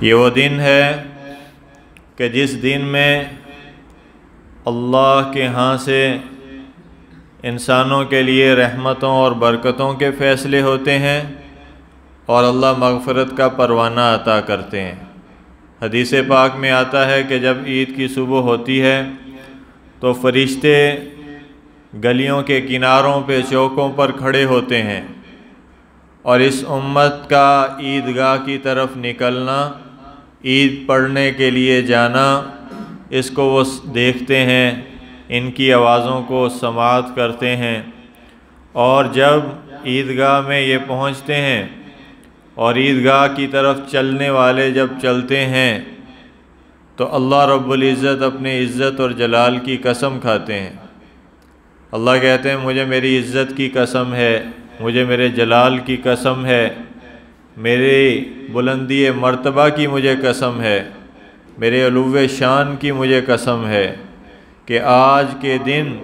یہ وہ دن ہے کہ جس دن میں اللہ کے ہاں سے انسانوں کے لیے رحمتوں اور برکتوں کے فیصلے ہوتے ہیں اور اللہ مغفرت کا پروانہ عطا کرتے ہیں۔ حدیث پاک میں آتا ہے کہ جب عید کی صبح ہوتی ہے تو فرشتے گلیوں کے کناروں پہ چوکوں پر کھڑے ہوتے ہیں اور اس امت کا عیدگاہ کی طرف نکلنا، عید پڑھنے کے لیے جانا، اس کو وہ دیکھتے ہیں، ان کی آوازوں کو سماعت کرتے ہیں، اور جب عیدگاہ میں یہ پہنچتے ہیں اور عیدگاہ کی طرف چلنے والے جب چلتے ہیں تو اللہ رب العزت اپنے عزت اور جلال کی قسم کھاتے ہیں۔ اللہ کہتے ہیں مجھے میری عزت کی قسم ہے، مجھے میرے جلال کی قسم ہے، میری بلندی مرتبہ کی مجھے قسم ہے، میرے علو شان کی مجھے قسم ہے کہ آج کے دن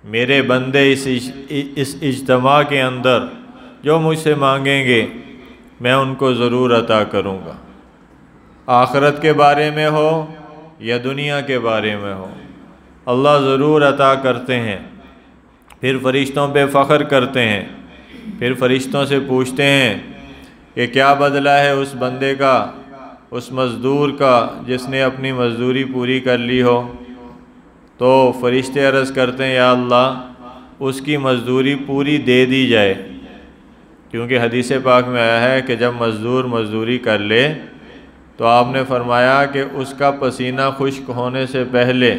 میرے بندے اس اجتماع کے اندر جو مجھ سے مانگیں گے میں ان کو ضرور عطا کروں گا، آخرت کے بارے میں ہو یا دنیا کے بارے میں ہو، اللہ ضرور عطا کرتے ہیں۔ پھر فرشتوں پہ فخر کرتے ہیں، پھر فرشتوں سے پوچھتے ہیں کہ کیا بدلہ ہے اس بندے کا، اس مزدور کا جس نے اپنی مزدوری پوری کر لی ہو؟ تو فرشتے عرض کرتے ہیں یا اللہ اس کی مزدوری پوری دے دی جائے، کیونکہ حدیث پاک میں آیا ہے کہ جب مزدور مزدوری کر لے تو آپ نے فرمایا کہ اس کا پسینہ خشک ہونے سے پہلے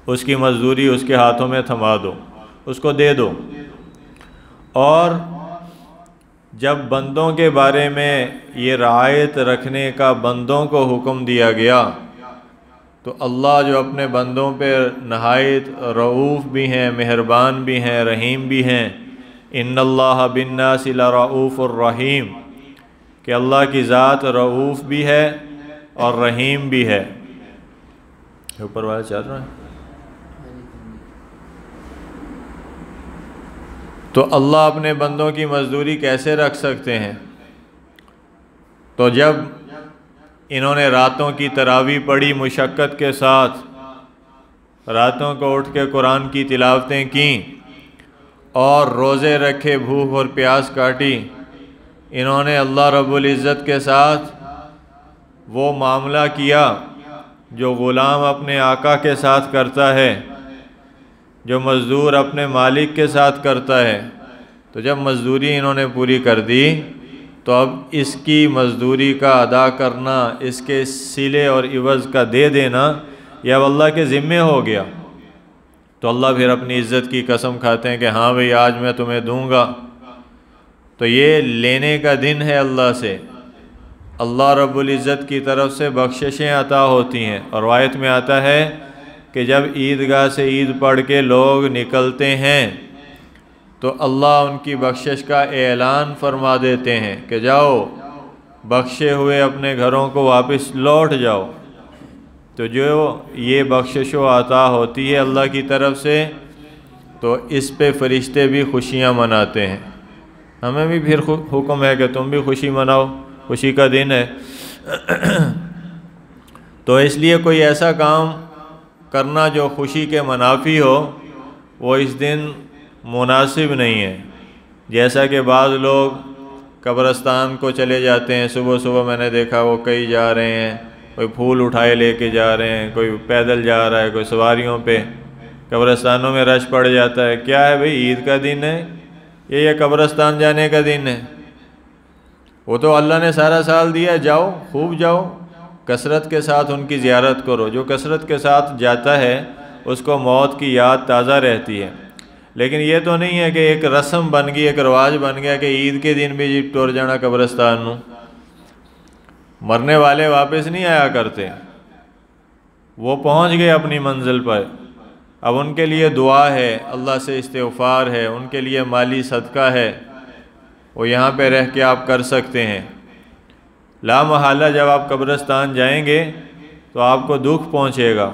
اس کی مزدوری اس کے ہاتھوں میں تھما دو، اس کو دے دو۔ اور جب بندوں کے بارے میں یہ رعایت رکھنے کا بندوں کو حکم دیا گیا تو اللہ جو اپنے بندوں پہ نہایت رؤوف بھی ہیں، مہربان بھی ہیں، رحیم بھی ہیں، ان اللہ بالناس لرؤوف الرحیم، کہ اللہ کی ذات رؤوف بھی ہے اور رحیم بھی ہے۔ اوپر والا چل رہا ہے تو اللہ اپنے بندوں کی مزدوری کیسے رکھ سکتے ہیں؟ تو جب انہوں نے راتوں کی تراویح پڑھی مشقت کے ساتھ، راتوں کو اٹھ کے قرآن کی تلاوتیں کیں اور روزے رکھے، بھوک اور پیاس کاٹی، انہوں نے اللہ رب العزت کے ساتھ وہ معاملہ کیا جو غلام اپنے آقا کے ساتھ کرتا ہے، جو مزدور اپنے مالک کے ساتھ کرتا ہے۔ تو جب مزدوری انہوں نے پوری کر دی تو اب اس کی مزدوری کا ادا کرنا، اس کے صلے اور عوض کا دے دینا یہ اب اللہ کے ذمے ہو گیا۔ تو اللہ پھر اپنی عزت کی قسم کھاتے ہیں کہ ہاں بھئی آج میں تمہیں دوں گا۔ تو یہ لینے کا دن ہے اللہ سے، اللہ رب العزت کی طرف سے بخششیں عطا ہوتی ہیں۔ اور روایت میں آتا ہے کہ جب عیدگاہ سے عید پڑھ کے لوگ نکلتے ہیں تو اللہ ان کی بخشش کا اعلان فرما دیتے ہیں کہ جاؤ بخشے ہوئے اپنے گھروں کو واپس لوٹ جاؤ۔ تو جو یہ بخشش و عطا ہوتی ہے اللہ کی طرف سے تو اس پہ فرشتے بھی خوشیاں مناتے ہیں۔ ہمیں بھی پھر حکم ہے کہ تم بھی خوشی مناؤ، خوشی کا دن ہے۔ تو اس لیے کوئی ایسا کام کرنا جو خوشی کے منافی ہو وہ اس دن مناسب نہیں ہے۔ جیسا کہ بعض لوگ قبرستان کو چلے جاتے ہیں، صبح صبح میں نے دیکھا وہ کئی جا رہے ہیں، کوئی پھول اٹھائے لے کے جا رہے ہیں، کوئی پیدل جا رہا ہے، کوئی سواریوں پہ، قبرستانوں میں رش پڑ جاتا ہے۔ کیا ہے بھئی، عید کا دن ہے یہ قبرستان جانے کا دن ہے؟ وہ تو اللہ نے سارا سال دیا، جاؤ خوب جاؤ، کثرت کے ساتھ ان کی زیارت کرو۔ جو کثرت کے ساتھ جاتا ہے اس کو موت کی یاد تازہ رہتی ہے۔ لیکن یہ تو نہیں ہے کہ ایک رسم بن گئی، ایک رواج بن گیا کہ عید کے دن بھی جی ٹور جانا قبرستان نو۔ مرنے والے واپس نہیں آیا کرتے، وہ پہنچ گئے اپنی منزل پر۔ اب ان کے لیے دعا ہے، اللہ سے استغفار ہے، ان کے لیے مالی صدقہ ہے، وہ یہاں پہ رہ کے آپ کر سکتے ہیں۔ لا محالہ جب آپ قبرستان جائیں گے تو آپ کو دکھ پہنچے گا،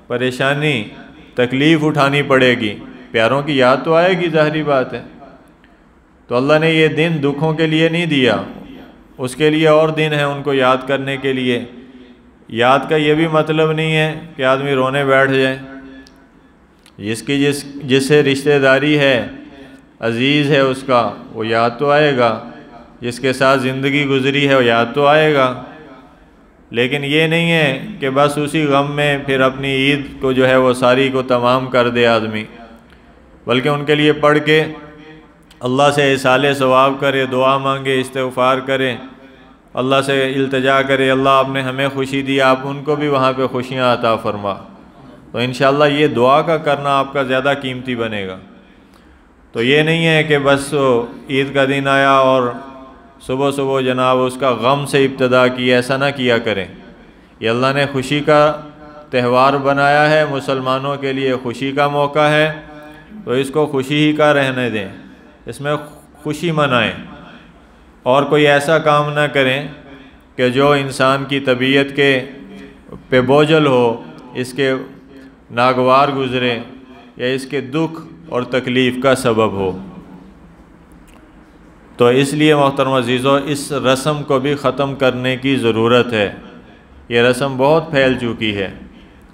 پریشانی، تکلیف اٹھانی پڑے گی، پیاروں کی یاد تو آئے گی، ظاہری بات ہے۔ تو اللہ نے یہ دن دکھوں کے لیے نہیں دیا، اس کے لیے اور دن ہے ان کو یاد کرنے کے لیے۔ یاد کا یہ بھی مطلب نہیں ہے کہ آدمی رونے بیٹھ جائے۔ جس سے رشتہ داری ہے، عزیز ہے اس کا، وہ یاد تو آئے گا، جس کے ساتھ زندگی گزری ہے وہ یاد تو آئے گا، لیکن یہ نہیں ہے کہ بس اسی غم میں پھر اپنی عید کو جو ہے وہ ساری کو تمام کر دے آدمی، بلکہ ان کے لیے پڑھ کے اللہ سے اصالِ ثواب کرے، دعا مانگے، استغفار کرے، اللہ سے التجا کرے، اللہ آپ نے ہمیں خوشی دی، آپ ان کو بھی وہاں پہ خوشیاں عطا فرما۔ تو انشاءاللہ یہ دعا کا کرنا آپ کا زیادہ قیمتی بنے گا۔ تو یہ نہیں ہے کہ بس عید کا دن آیا اور صبح صبح جناب اس کا غم سے ابتدا کی، ایسا نہ کیا کریں۔ یہ اللہ نے خوشی کا تہوار بنایا ہے، مسلمانوں کے لیے خوشی کا موقع ہے، تو اس کو خوشی ہی کا رہنے دیں، اس میں خوشی منائیں، اور کوئی ایسا کام نہ کریں کہ جو انسان کی طبیعت کے پہ بوجھل ہو، اس کے ناگوار گزرے یا اس کے دکھ اور تکلیف کا سبب ہو۔ تو اس لیے محترم عزیزو، اس رسم کو بھی ختم کرنے کی ضرورت ہے۔ یہ رسم بہت پھیل چکی ہے،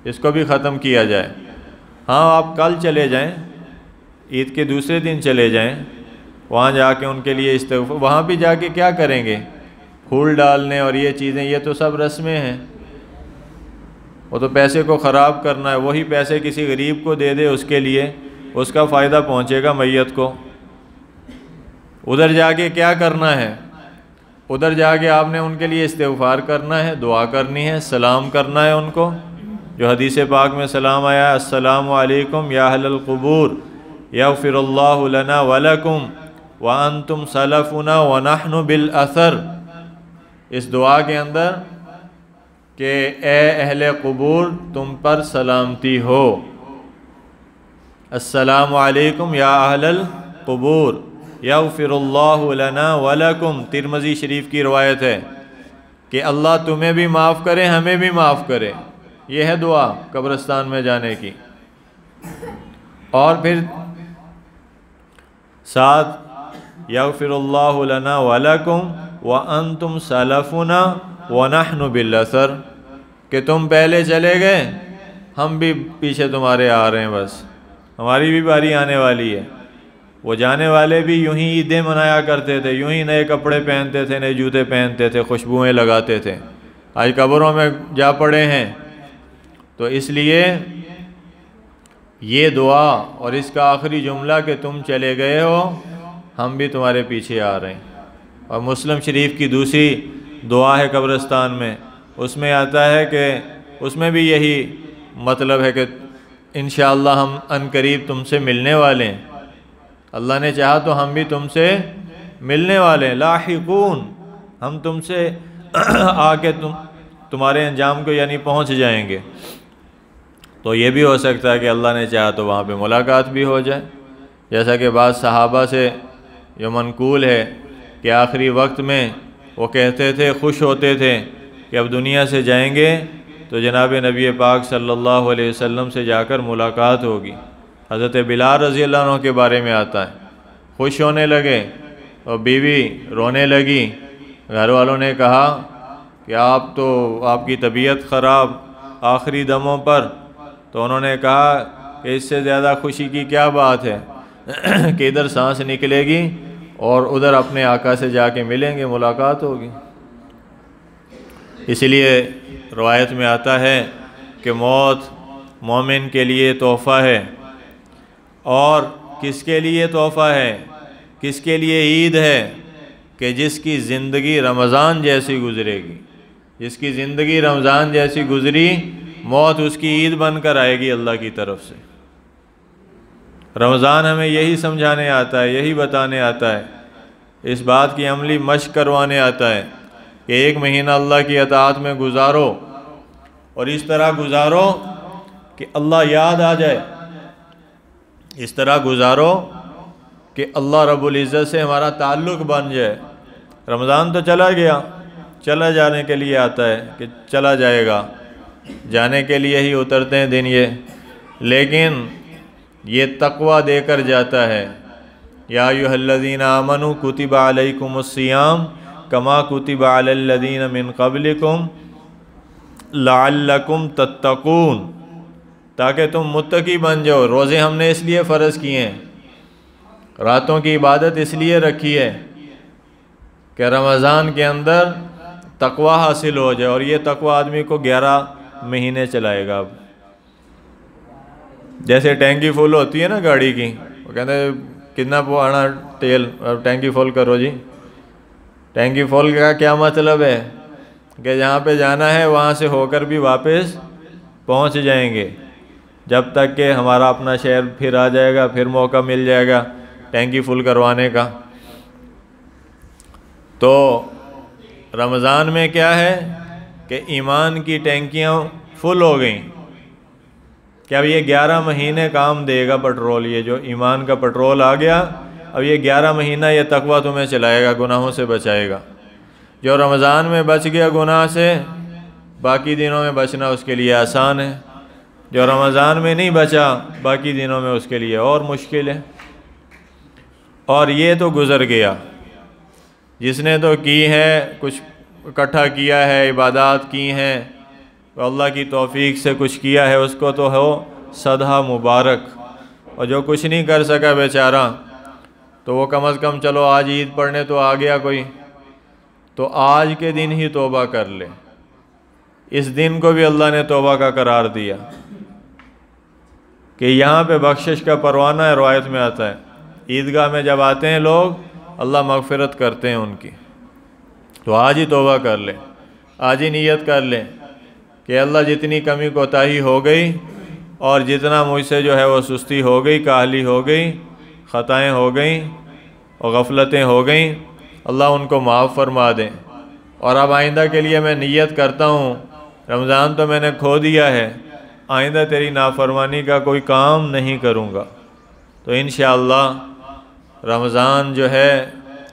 اس کو بھی ختم کیا جائے۔ ہاں آپ کل چلے جائیں، عید کے دوسرے دن چلے جائیں، وہاں جا کے ان کے لیے استغفار، وہاں بھی جا کے کیا کریں گے؟ پھول ڈالنے اور یہ چیزیں، یہ تو سب رسمیں ہیں، وہ تو پیسے کو خراب کرنا ہے۔ وہی پیسے کسی غریب کو دے دے، اس کے لیے اس کا فائدہ پہنچے گا میت کو۔ ادھر جا کے کیا کرنا ہے؟ ادھر جا کے آپ نے ان کے لیے استغفار کرنا ہے، دعا کرنی ہے، سلام کرنا ہے ان کو، جو حدیث پاک میں سلام آیا ہے، السلام علیکم یا اہل القبور یغفر اللہ لنا ولکم وانتم سلفنا ونحن بالاثر۔ اس دعا کے اندر کہ اے اہل قبور تم پر سلامتی ہو، السلام علیکم یا اہل القبور یغفر اللہ لنا ولکم، ترمذی شریف کی روایت ہے کہ اللہ تمہیں بھی معاف کرے، ہمیں بھی معاف کرے۔ یہ ہے دعا قبرستان میں جانے کی۔ اور پھر ساتھ یغفر اللہ لنا ولکم وانتم سلفنا ونحن بالاثر، کہ تم پہلے چلے گئے، ہم بھی پیچھے تمہارے آ رہے ہیں، بس ہماری بھی باری آنے والی ہے۔ وہ جانے والے بھی یوں ہی عیدیں منایا کرتے تھے، یوں ہی نئے کپڑے پہنتے تھے، نئے جوتے پہنتے تھے، خوشبوئیں لگاتے تھے، آج قبروں میں جا پڑے ہیں۔ تو اس لیے یہ دعا اور اس کا آخری جملہ کہ تم چلے گئے ہو، ہم بھی تمہارے پیچھے آ رہے ہیں۔ اور مسلم شریف کی دوسری دعا ہے قبرستان میں، اس میں آتا ہے کہ اس میں بھی یہی مطلب ہے کہ انشاءاللہ ہم عنقریب تم سے ملنے والے ہیں، اللہ نے چاہا تو ہم بھی تم سے ملنے والے ہیں، لاحقون، ہم تم سے آ کے تمہارے انجام کو یعنی پہنچ جائیں گے۔ تو یہ بھی ہو سکتا ہے کہ اللہ نے چاہا تو وہاں پہ ملاقات بھی ہو جائے، جیسا کہ بعض صحابہ سے یہ منقول ہے کہ آخری وقت میں وہ کہتے تھے، خوش ہوتے تھے کہ اب دنیا سے جائیں گے تو جناب نبی پاک صلی اللہ علیہ وسلم سے جا کر ملاقات ہوگی۔ حضرت بلال رضی اللہ عنہ کے بارے میں آتا ہے، خوش ہونے لگے اور بیوی رونے لگی۔ گھر والوں نے کہا کہ آپ کی طبیعت خراب آخری دموں پر، تو انہوں نے کہا کہ اس سے زیادہ خوشی کی کیا بات ہے کہ ادھر سانس نکلے گی اور ادھر اپنے آقا سے جا کے ملیں گے، ملاقات ہوگی۔ اسی لیے روایت میں آتا ہے کہ موت مومن کے لیے تحفہ ہے، اور کس کے لیے تحفہ ہے، کس کے لیے عید ہے؟ کہ جس کی زندگی رمضان جیسی گزرے گی، جس کی زندگی رمضان جیسی گزری، موت اس کی عید بن کر آئے گی اللہ کی طرف سے۔ رمضان ہمیں یہی سمجھانے آتا ہے، یہی بتانے آتا ہے، اس بات کی عملی مشق کروانے آتا ہے کہ ایک مہینہ اللہ کی اطاعت میں گزارو، اور اس طرح گزارو کہ اللہ یاد آ جائے، اس طرح گزارو کہ اللہ رب العزت سے ہمارا تعلق بن جائے۔ رمضان تو چلا گیا، چلا جانے کے لیے آتا ہے کہ چلا جائے گا، جانے کے لیے ہی اترتے ہیں دن یہ، لیکن یہ تقویٰ دے کر جاتا ہے۔ یا ایھا الذین آمنوا کتب علیکم الصیام کما کتب علی الذین من قبلکم لعلکم تتقون، تاکہ تم متقی بن جاؤ۔ روزے ہم نے اس لیے فرض کیے ہیں، راتوں کی عبادت اس لیے رکھی ہے کہ رمضان کے اندر تقوی حاصل ہو جائے، اور یہ تقوی آدمی کو 11 مہینے چلائے گا۔ اب جیسے ٹینکی فل ہوتی ہے نا گاڑی کی، وہ کہتے ہیں کتنا پوانا تیل، اب ٹینکی فل کرو جی۔ ٹینکی فل کا کیا مطلب ہے کہ جہاں پہ جانا ہے وہاں سے ہو کر بھی واپس پہنچ جائیں گے، جب تک کہ ہمارا اپنا شہر پھر آ جائے گا، پھر موقع مل جائے گا ٹینکی فل کروانے کا۔ تو رمضان میں کیا ہے کہ ایمان کی ٹینکیاں فل ہو گئیں کہ اب یہ 11 مہینے کام دے گا پٹرول، یہ جو ایمان کا پٹرول آ گیا، اب یہ 11 مہینہ یہ تقویٰ تمہیں چلائے گا، گناہوں سے بچائے گا۔ جو رمضان میں بچ گیا گناہ سے، باقی دنوں میں بچنا اس کے لیے آسان ہے۔ جو رمضان میں نہیں بچا، باقی دنوں میں اس کے لیے اور مشکل ہے۔ اور یہ تو گزر گیا، جس نے تو کی ہے، کچھ اکٹھا کیا ہے، عبادات کی ہیں، اللہ کی توفیق سے کچھ کیا ہے، اس کو تو ہو صدہ مبارک۔ اور جو کچھ نہیں کر سکا بیچارہ، تو وہ کم از کم چلو آج عید پڑھنے تو آ گیا کوئی، تو آج کے دن ہی توبہ کر لے۔ اس دن کو بھی اللہ نے توبہ کا قرار دیا کہ یہاں پہ بخشش کا پروانہ ہے۔ روایت میں آتا ہے عیدگاہ میں جب آتے ہیں لوگ، اللہ مغفرت کرتے ہیں ان کی، تو آج ہی توبہ کر لیں، آج ہی نیت کر لیں کہ اللہ جتنی کمی کوتاہی ہو گئی اور جتنا مجھ سے جو ہے وہ سستی ہو گئی، کاہلی ہو گئی، خطائیں ہو گئیں اور غفلتیں ہو گئیں، اللہ ان کو معاف فرما دیں۔ اور اب آئندہ کے لیے میں نیت کرتا ہوں، رمضان تو میں نے کھو دیا ہے، آئندہ تیری نافرمانی کا کوئی کام نہیں کروں گا۔ تو انشاءاللہ رمضان جو ہے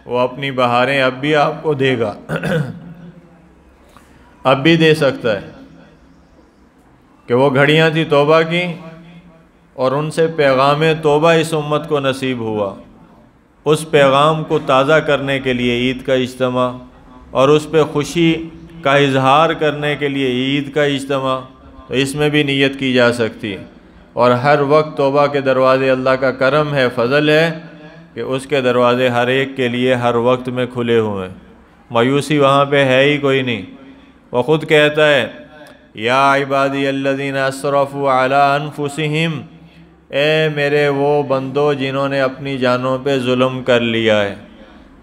وہ اپنی بہاریں اب بھی آپ کو دے گا، اب بھی دے سکتا ہے، کہ وہ گھڑیاں تھی توبہ کی، اور ان سے پیغام توبہ اس امت کو نصیب ہوا۔ اس پیغام کو تازہ کرنے کے لیے عید کا اجتماع، اور اس پہ خوشی کا اظہار کرنے کے لیے عید کا اجتماع، تو اس میں بھی نیت کی جا سکتی ہے۔ اور ہر وقت توبہ کے دروازے، اللہ کا کرم ہے، فضل ہے کہ اس کے دروازے ہر ایک کے لیے ہر وقت میں کھلے ہوئے ہیں۔ مایوسی وہاں پہ ہے ہی کوئی نہیں۔ وہ خود کہتا ہے یا عبادی الذین اسرفوا علی انفسہم، اے میرے وہ بندو جنہوں نے اپنی جانوں پہ ظلم کر لیا ہے۔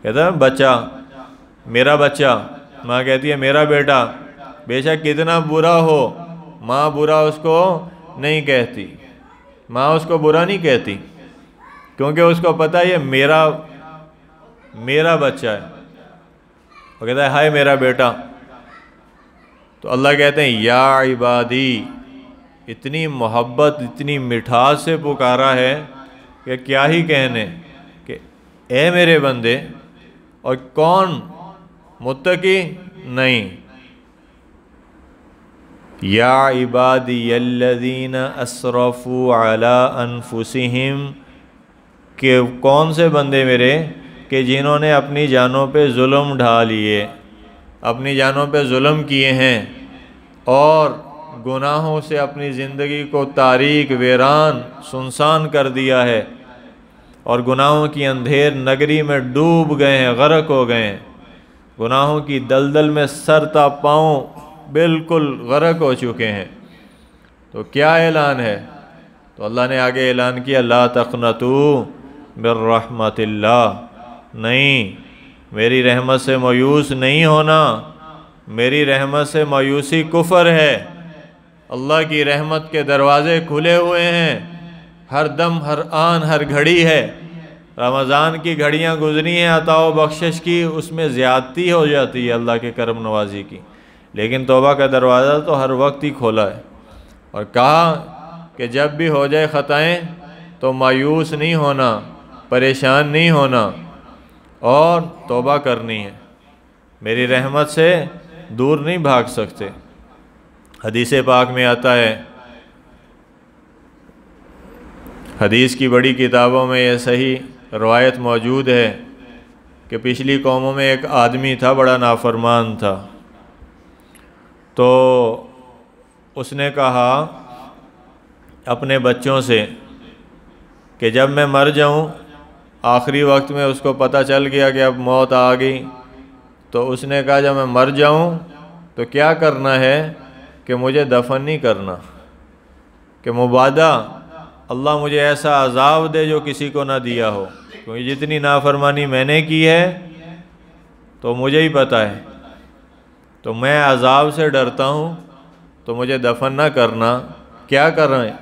کہتا ہے بچہ، میرا بچہ، ماں کہتی ہے میرا بیٹا، بے شک کتنا برا ہو، ماں برا اس کو نہیں کہتی، ماں اس کو برا نہیں کہتی، کیونکہ اس کو پتہ ہے یہ میرا بچہ ہے۔ وہ کہتا ہے ہائے میرا بیٹا۔ تو اللہ کہتے ہیں یا عبادی، اتنی محبت، اتنی مٹھاس سے پکارا ہے کہ کیا ہی کہنے، کہ اے میرے بندے، اور کون متقی؟ نہیں، یا عبادی الذین اسرفوا علی انفسہم، کہ کون سے بندے میرے کہ جنہوں نے اپنی جانوں پہ ظلم ڈھا لیے، اپنی جانوں پہ ظلم کیے ہیں، اور گناہوں سے اپنی زندگی کو تاریک، ویران، سنسان کر دیا ہے، اور گناہوں کی اندھیر نگری میں ڈوب گئے ہیں، غرق ہو گئے ہیں، گناہوں کی دلدل میں سر تا پاؤں بالکل غرق ہو چکے ہیں۔ تو کیا اعلان ہے؟ تو اللہ نے آگے اعلان کیا لا تقنطوا من رحمت اللہ، نہیں، میری رحمت سے مایوس نہیں ہونا، میری رحمت سے مایوسی کفر ہے۔ اللہ کی رحمت کے دروازے کھلے ہوئے ہیں، ہر دم، ہر آن، ہر گھڑی ہے۔ رمضان کی گھڑیاں گزری ہیں عطا و بخشش کی، اس میں زیادتی ہو جاتی ہے اللہ کے کرم نوازی کی، لیکن توبہ کا دروازہ تو ہر وقت ہی کھولا ہے۔ اور کہا کہ جب بھی ہو جائے خطائیں تو مایوس نہیں ہونا، پریشان نہیں ہونا، اور توبہ کرنی ہے، میری رحمت سے دور نہیں بھاگ سکتے۔ حدیث پاک میں آتا ہے، حدیث کی بڑی کتابوں میں یہ صحیح روایت موجود ہے کہ پچھلی قوموں میں ایک آدمی تھا بڑا نافرمان تھا، تو اس نے کہا اپنے بچوں سے کہ جب میں مر جاؤں، آخری وقت میں اس کو پتہ چل گیا کہ اب موت آ گئی، تو اس نے کہا جب میں مر جاؤں تو کیا کرنا ہے کہ مجھے دفن نہیں کرنا، کہ مبادہ اللہ مجھے ایسا عذاب دے جو کسی کو نہ دیا ہو، کیونکہ جتنی نافرمانی میں نے کی ہے تو مجھے ہی پتہ ہے، تو میں عذاب سے ڈرتا ہوں، تو مجھے دفن نہ کرنا، کیا کر رہے ہیں؟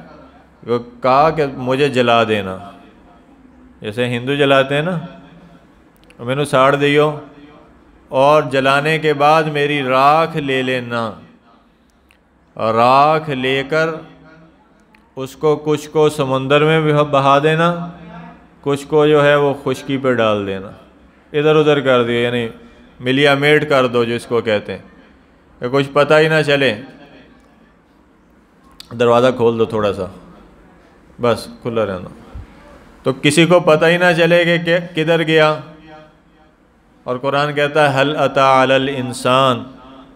وہ کہا کہ مجھے جلا دینا، جیسے ہندو جلاتے ہیں نا، میں نے ساڑ دیو اور جلانے کے بعد میری راکھ لے لینا، اور راکھ لے کر اس کو کچھ کو سمندر میں بھی بہا دینا، کچھ کو جو ہے وہ خشکی پہ ڈال دینا، ادھر ادھر کر دیا، یعنی ملیا میٹ کر دو جس کو کہتے ہیں، کہ کچھ پتہ ہی نہ چلے۔ دروازہ کھول دو تھوڑا سا، بس کھلا رہنا، تو کسی کو پتہ ہی نہ چلے کہ کدھر گیا۔ اور قرآن کہتا ہے هل اتى على الانسان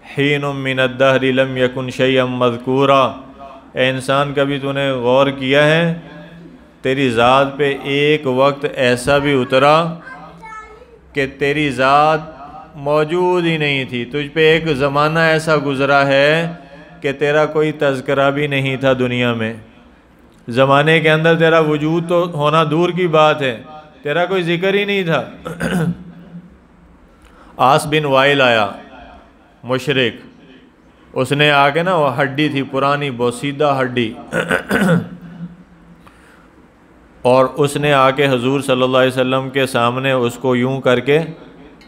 حين من الدهر لم يكن شيئا مذكورا، اے انسان کبھی تو نے غور کیا ہے تیری ذات پہ ایک وقت ایسا بھی اترا کہ تیری ذات موجود ہی نہیں تھی، تجھ پہ ایک زمانہ ایسا گزرا ہے کہ تیرا کوئی تذکرہ بھی نہیں تھا دنیا میں، زمانے کے اندر تیرا وجود تو ہونا دور کی بات ہے، تیرا کوئی ذکر ہی نہیں تھا۔ آس بن وائل آیا مشرک، اس نے آ کے نا، وہ ہڈی تھی پرانی بوسیدہ ہڈی، اور اس نے آ کے حضور صلی اللہ علیہ وسلم کے سامنے اس کو یوں کر کے،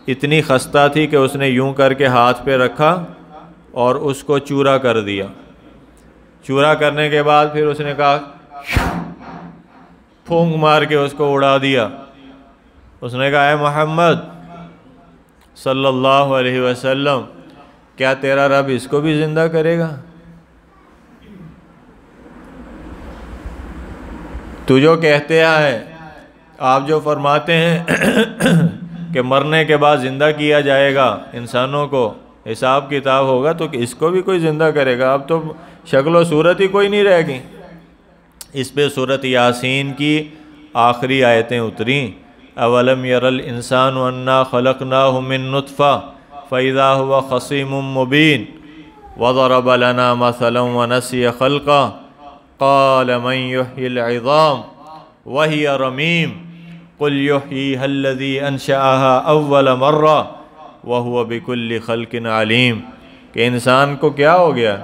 اتنی خستہ تھی کہ اس نے یوں کر کے ہاتھ پہ رکھا اور اس کو چورا کر دیا۔ چورا کرنے کے بعد پھر اس نے کہا، پھونک مار کے اس کو اڑا دیا۔ اس نے کہا اے محمد صلی اللہ علیہ وسلم، کیا تیرا رب اس کو بھی زندہ کرے گا؟ تو جو کہتے ہیں، آپ جو فرماتے ہیں کہ مرنے کے بعد زندہ کیا جائے گا، انسانوں کو حساب کتاب ہوگا، تو اس کو بھی کوئی زندہ کرے گا؟ اب تو شکل و صورت ہی کوئی نہیں رہ گئی۔ اس پہ سورۃ یاسین کی آخری آیتیں اتریں، اولم یر الانسان انا خلقناہ من نطفہ فاذا هو خصیم مبین وضرب لنا مثلا ونسی خلقہ قال من یحیی العظام وہی رمیم قل یحییہا الذی انشأہا اول مرہ وہو بکل خلق علیم۔ کہ انسان کو کیا ہو گیا؟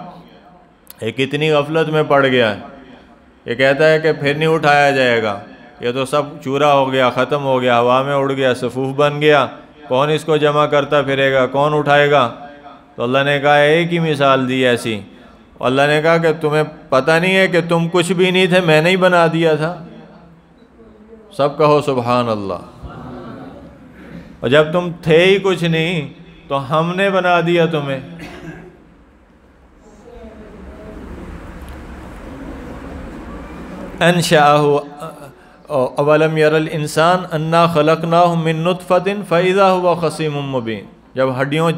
ایک اتنی غفلت میں پڑ گیا ہے، یہ کہتا ہے کہ پھر نہیں اٹھایا جائے گا، یہ تو سب چورا ہو گیا، ختم ہو گیا، ہوا میں اڑ گیا، صفوف بن گیا، کون اس کو جمع کرتا پھرے گا، کون اٹھائے گا؟ تو اللہ نے کہا ایک ہی مثال دی ایسی، اللہ نے کہا کہ تمہیں پتہ نہیں ہے کہ تم کچھ بھی نہیں تھے، میں نے ہی بنا دیا تھا۔ سب کہو سبحان اللہ۔ اور جب تم تھے ہی کچھ نہیں تو ہم نے بنا دیا تمہیں۔ انشأہ اولم یر الانسان انا خلقناہ من نطفۃ فاذا هو خصیم مبین، جب ہڈیوں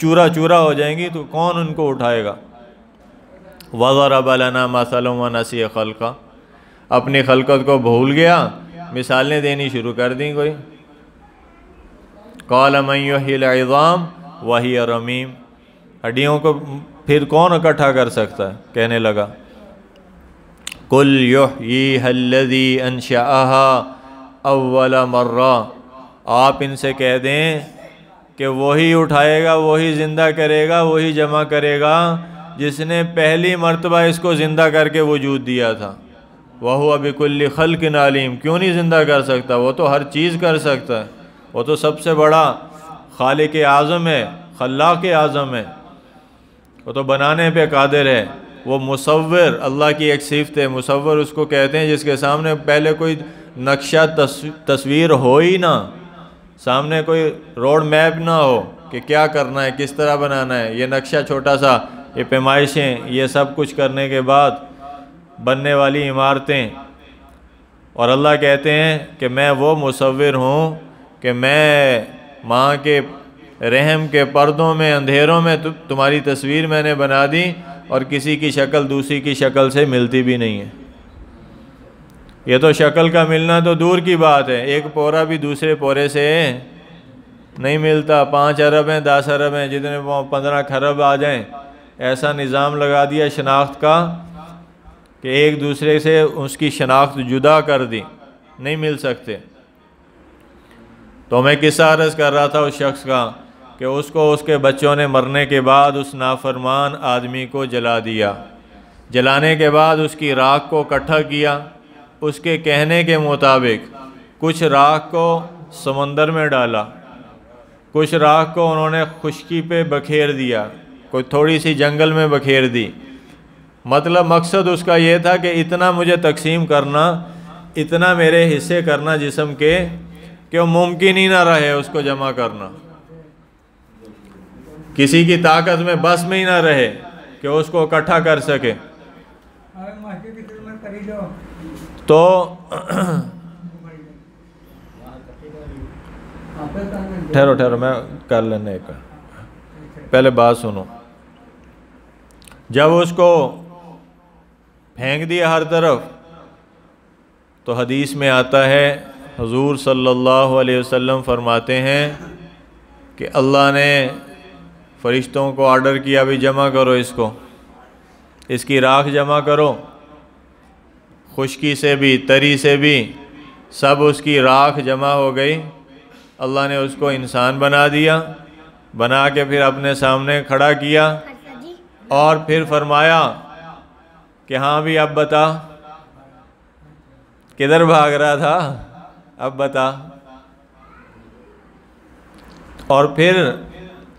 چورا چورا ہو جائیں گی تو کون ان کو اٹھائے گا؟ وضرب لنا مثلا ونسی خلقہ، اپنی خلقت کو بھول گیا، مثالیں دینی شروع کر دیں کوئی۔ قال من یحیی العظام وہی رمیم، ہڈیوں کو پھر کون اکٹھا کر سکتا ہے؟ کہنے لگا قل یحییہا الذی انشأہا اول مرہ، آپ ان سے کہہ دیں کہ وہی اٹھائے گا، وہی زندہ کرے گا، وہی جمع کرے گا جس نے پہلی مرتبہ اس کو زندہ کر کے وجود دیا تھا۔ وہو بکل خلق علیم، کیوں نہیں زندہ کر سکتا؟ وہ تو ہر چیز کر سکتا ہے، وہ تو سب سے بڑا خالق اعظم ہے، خلاق اعظم ہے، وہ تو بنانے پہ قادر ہے۔ وہ مصور، اللہ کی ایک صفت ہے، مصور اس کو کہتے ہیں جس کے سامنے پہلے کوئی نقشہ تصویر ہو ہی نہ، سامنے کوئی روڈ میپ نہ ہو کہ کیا کرنا ہے، کس طرح بنانا ہے، یہ نقشہ چھوٹا سا، یہ پیمائشیں، یہ سب کچھ کرنے کے بعد بننے والی عمارتیں۔ اور اللہ کہتے ہیں کہ میں وہ مصور ہوں کہ میں ماں کے رحم کے پردوں میں اندھیروں میں تمہاری تصویر میں نے بنا دی اور کسی کی شکل دوسری کی شکل سے ملتی بھی نہیں ہے۔ یہ تو شکل کا ملنا تو دور کی بات ہے، ایک پورا بھی دوسرے پورے سے نہیں ملتا۔ 5 ارب ہیں، 10 ارب ہیں، جتنے 15 کھرب آ جائیں، ایسا نظام لگا دیا شناخت کا کہ ایک دوسرے سے اس کی شناخت جدا کر دی، نہیں مل سکتے۔ تو میں قصہ عرض کر رہا تھا اس شخص کا کہ اس کو اس کے بچوں نے مرنے کے بعد اس نافرمان آدمی کو جلا دیا۔ جلانے کے بعد اس کی راکھ کو اکٹھا کیا، اس کے کہنے کے مطابق کچھ راکھ کو سمندر میں ڈالا، کچھ راکھ کو انہوں نے خشکی پہ بکھیر دیا، کوئی تھوڑی سی جنگل میں بکھیر دی۔ مطلب مقصد اس کا یہ تھا کہ اتنا مجھے تقسیم کرنا، اتنا میرے حصے کرنا جسم کے کہ وہ ممکن ہی نہ رہے اس کو جمع کرنا، کسی کی طاقت میں بس میں ہی نہ رہے کہ اس کو اکٹھا کر سکے۔ تو ٹھہرو میں کر لینا ایک، پہلے بات سنو۔ جب اس کو پھینک دیا ہر طرف تو حدیث میں آتا ہے، حضور صلی اللہ علیہ وسلم فرماتے ہیں کہ اللہ نے فرشتوں کو آرڈر کیا بھی جمع کرو اس کو، اس کی راکھ جمع کرو، خشکی سے بھی تری سے بھی سب اس کی راکھ جمع ہو گئی۔ اللہ نے اس کو انسان بنا دیا، بنا کے پھر اپنے سامنے کھڑا کیا اور پھر فرمایا کہ ہاں بھی اب بتا، کدھر بھاگ رہا تھا، اب بتا۔ اور پھر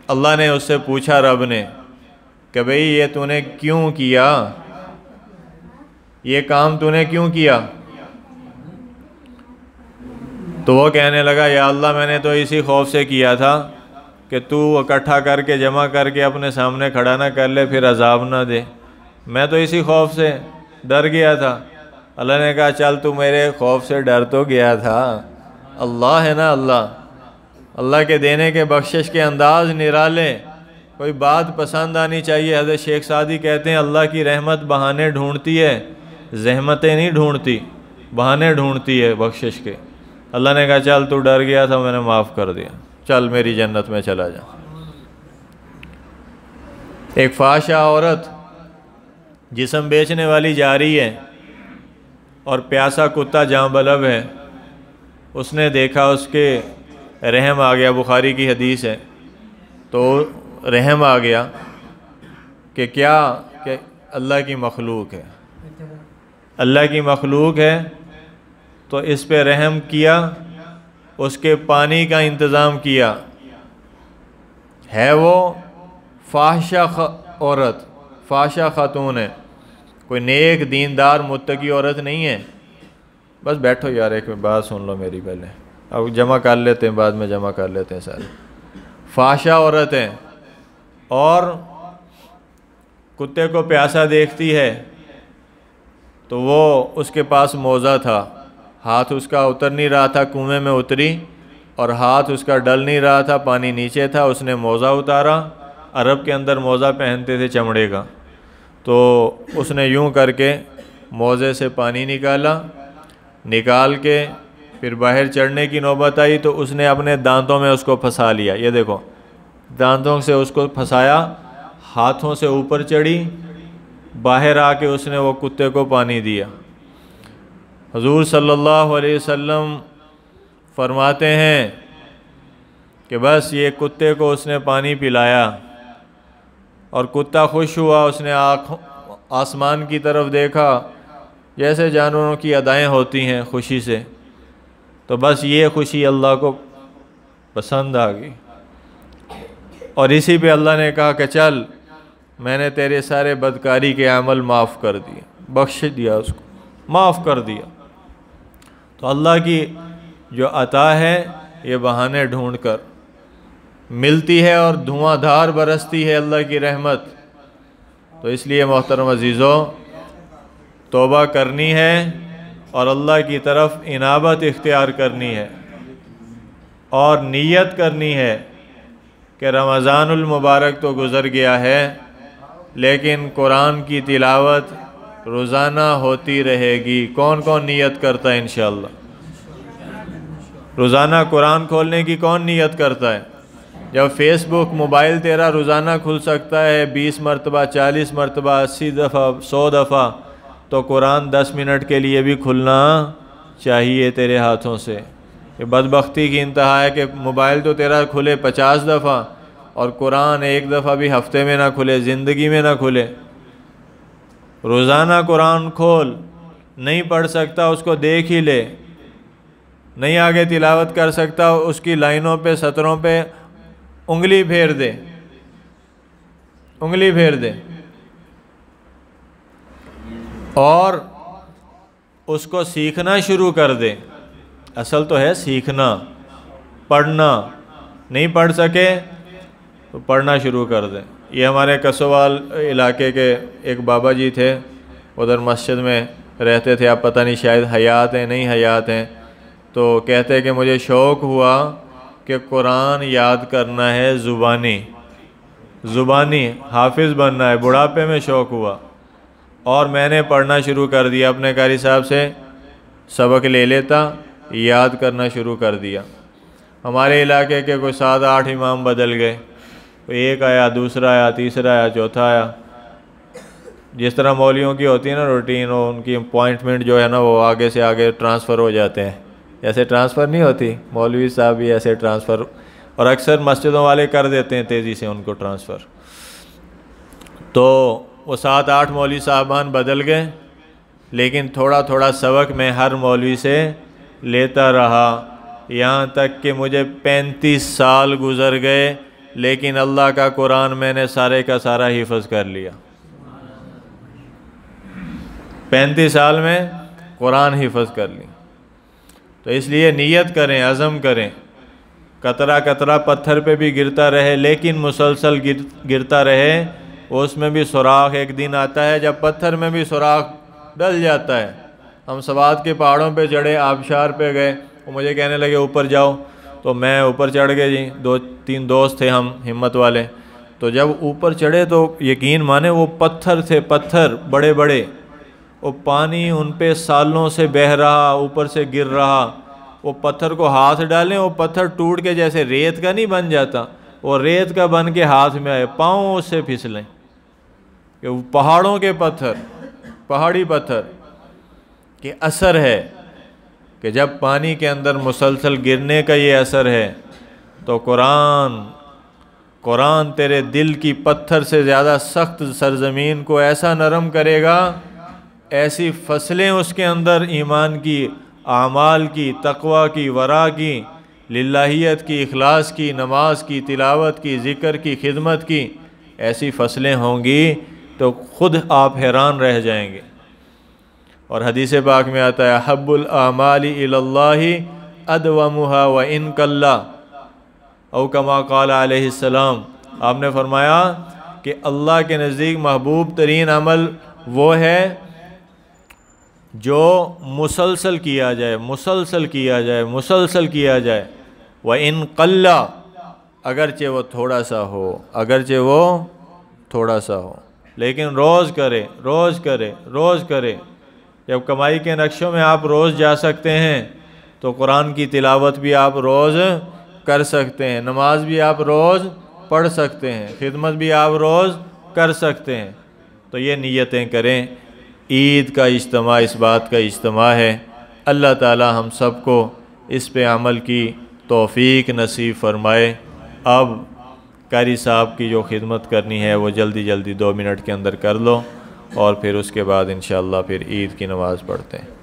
اللہ نے اس سے پوچھا، رب نے، کہ بھئی یہ تو نے کیوں کیا، یہ کام تو نے کیوں کیا؟ تو وہ کہنے لگا، یا اللہ میں نے تو اسی خوف سے کیا تھا کہ تو اکٹھا کر کے جمع کر کے اپنے سامنے کھڑا نہ کر لے پھر عذاب نہ دے، میں تو اسی خوف سے ڈر گیا تھا۔ اللہ نے کہا چل تو میرے خوف سے ڈر تو گیا تھا، اللہ ہے نا، اللہ کے دینے کے بخشش کے انداز نرالے، کوئی بات پسند آنی چاہیے۔ حضرت شیخ سعدی کہتے ہیں اللہ کی رحمت بہانے ڈھونڈتی ہے، زحمتیں نہیں ڈھونڈتی، بہانے ڈھونڈتی ہے بخشش کے۔ اللہ نے کہا چل تو ڈر گیا تھا، میں نے معاف کر دیا، چل میری جنت میں چلا جا۔ ایک فحشہ عورت جسم بیچنے والی جا رہی ہے اور پیاسا کتا جاں بلب ہے، اس نے دیکھا، اس کے رحم آ گیا، بخاری کی حدیث ہے، تو رحم آ گیا کہ کیا، کہ اللہ کی مخلوق ہے، اللہ کی مخلوق ہے، تو اس پہ رحم کیا، اس کے پانی کا انتظام کیا۔ ہے وہ فاحشہ عورت، فاحشہ خاتون ہے، کوئی نیک دیندار متقی عورت نہیں ہے۔ بس بیٹھو یار، ایک بات سن لو میری پہلے، اب جمع کر لیتے ہیں، بعد میں جمع کر لیتے ہیں سارے۔ فاحشہ عورت ہے اور کتے کو پیاسا دیکھتی ہے، تو وہ اس کے پاس موزہ تھا، ہاتھ اس کا اتر نہیں رہا تھا، کنویں میں اتری اور ہاتھ اس کا ڈل نہیں رہا تھا، پانی نیچے تھا، اس نے موزہ اتارا، عرب کے اندر موزہ پہنتے تھے چمڑے کا، تو اس نے یوں کر کے موزے سے پانی نکالا، نکال کے پھر باہر چڑھنے کی نوبت آئی تو اس نے اپنے دانتوں میں اس کو پھنسا لیا، یہ دیکھو دانتوں سے اس کو پھنسایا، ہاتھوں سے اوپر چڑھی، باہر آ کے اس نے وہ کتے کو پانی دیا۔ حضور صلی اللہ علیہ وسلم فرماتے ہیں کہ بس یہ کتے کو اس نے پانی پلایا اور کتا خوش ہوا، اس نے آسمان کی طرف دیکھا، جیسے جانوروں کی ادائیں ہوتی ہیں خوشی سے، تو بس یہ خوشی اللہ کو پسند آ گئی، اور اسی پہ اللہ نے کہا کہ چل میں نے تیرے سارے بدکاری کے عمل معاف کر دیے، بخش دیا، اس کو معاف کر دیا۔ تو اللہ کی جو عطا ہے یہ بہانے ڈھونڈ کر ملتی ہے اور دھواں دھار برستی ہے اللہ کی رحمت۔ تو اس لیے محترم عزیزو، توبہ کرنی ہے اور اللہ کی طرف انابت اختیار کرنی ہے۔ اور نیت کرنی ہے کہ رمضان المبارک تو گزر گیا ہے لیکن قرآن کی تلاوت روزانہ ہوتی رہے گی۔ کون کون نیت کرتا ہے انشاءاللہ؟ روزانہ قرآن کھولنے کی کون نیت کرتا ہے؟ جب فیس بک موبائل تیرا روزانہ کھل سکتا ہے 20 مرتبہ 40 مرتبہ 80 دفعہ 100 دفعہ، تو قرآن 10 منٹ کے لیے بھی کھلنا چاہیے تیرے ہاتھوں سے۔ یہ بدبختی کی انتہا ہے کہ موبائل تو تیرا کھلے 50 دفعہ اور قرآن ایک دفعہ بھی ہفتے میں نہ کھلے، زندگی میں نہ کھلے۔ روزانہ قرآن کھول، نہیں پڑھ سکتا اس کو دیکھ ہی لے، نہیں آگے تلاوت کر سکتا اس کی لائنوں پہ سطروں پہ انگلی پھیر دے، انگلی پھیر دے، اور اس کو سیکھنا شروع کر دے۔ اصل تو ہے سیکھنا، پڑھنا۔ نہیں پڑھ سکے تو پڑھنا شروع کر دے۔ یہ ہمارے کسوال علاقے کے ایک بابا جی تھے، ادھر مسجد میں رہتے تھے، اب پتہ نہیں شاید حیات ہیں نہیں حیات ہیں، تو کہتے کہ مجھے شوق ہوا کہ قرآن یاد کرنا ہے زبانی، زبانی حافظ بننا ہے، بڑھاپے میں شوق ہوا اور میں نے پڑھنا شروع کر دیا، اپنے قاری صاحب سے سبق لے لیتا، یاد کرنا شروع کر دیا۔ ہمارے علاقے کے کوئی 7-8 امام بدل گئے، ایک آیا، دوسرا آیا، تیسرا آیا، چوتھا آیا۔ جس طرح مولویوں کی ہوتی ہے نا روٹین، اور ان کی اپوائنٹمنٹ جو ہے نا وہ آگے سے آگے ٹرانسفر ہو جاتے ہیں، ایسے ٹرانسفر نہیں ہوتی، مولوی صاحب بھی ایسے ٹرانسفر، اور اکثر مسجدوں والے کر دیتے ہیں تیزی سے ان کو ٹرانسفر۔ تو وہ 7-8 مولوی صاحبان بدل گئے، لیکن تھوڑا تھوڑا سبق میں ہر مولوی سے لیتا رہا، یہاں تک کہ مجھے 35 سال گزر گئے، لیکن اللہ کا قرآن میں نے سارے کا سارا حفظ کر لیا۔ 35 سال میں قرآن حفظ کر لی۔ تو اس لیے نیت کریں، عزم کریں، قطرہ قطرہ پتھر پہ بھی گرتا رہے لیکن مسلسل گرتا رہے، اس میں بھی سوراخ ایک دن آتا ہے جب پتھر میں بھی سوراخ ڈل جاتا ہے۔ ہم سوات کے پہاڑوں پہ چڑھے، آبشار پہ گئے، وہ مجھے کہنے لگے اوپر جاؤ، تو میں اوپر چڑھ گئے جی، 2-3 دوست تھے ہم ہمت والے، تو جب اوپر چڑھے تو یقین مانے وہ پتھر تھے، پتھر بڑے بڑے، وہ پانی ان پہ سالوں سے بہہ رہا، اوپر سے گر رہا، وہ پتھر کو ہاتھ ڈالیں وہ پتھر ٹوٹ کے جیسے ریت کا نہیں بن جاتا، وہ ریت کا بن کے ہاتھ میں آئے، پاؤں اس سے پھسلیں، کہ وہ پہاڑوں کے پتھر، پہاڑی پتھر کہ اثر ہے کہ جب پانی کے اندر مسلسل گرنے کا یہ اثر ہے تو قرآن تیرے دل کی پتھر سے زیادہ سخت سرزمین کو ایسا نرم کرے گا، ایسی فصلیں اس کے اندر ایمان کی، اعمال کی، تقوی کی، ورع کی، للہیت کی، اخلاص کی، نماز کی، تلاوت کی، ذکر کی، خدمت کی، ایسی فصلیں ہوں گی تو خود آپ حیران رہ جائیں گے۔ اور حدیث پاک میں آتا ہے احب الاعمال الی اللہ ادومها وان قل، او کما قال علیہ السلام، آپ نے فرمایا کہ اللہ کے نزدیک محبوب ترین عمل وہ ہے جو مسلسل کیا جائے، مسلسل کیا جائے، مسلسل کیا جائے، وان قل، اگرچہ وہ تھوڑا سا ہو، اگرچہ وہ تھوڑا سا ہو، لیکن روز کرے، روز کرے، روز کرے۔ جب کمائی کے نقشوں میں آپ روز جا سکتے ہیں تو قرآن کی تلاوت بھی آپ روز کر سکتے ہیں، نماز بھی آپ روز پڑھ سکتے ہیں، خدمت بھی آپ روز کر سکتے ہیں۔ تو یہ نیتیں کریں۔ عید کا اجتماع اس بات کا اجتماع ہے، اللہ تعالی ہم سب کو اس پہ عمل کی توفیق نصیب فرمائے۔ اب قاری صاحب کی جو خدمت کرنی ہے وہ جلدی جلدی 2 منٹ کے اندر کر لو، اور پھر اس کے بعد انشاءاللہ پھر عید کی نماز پڑھتے ہیں۔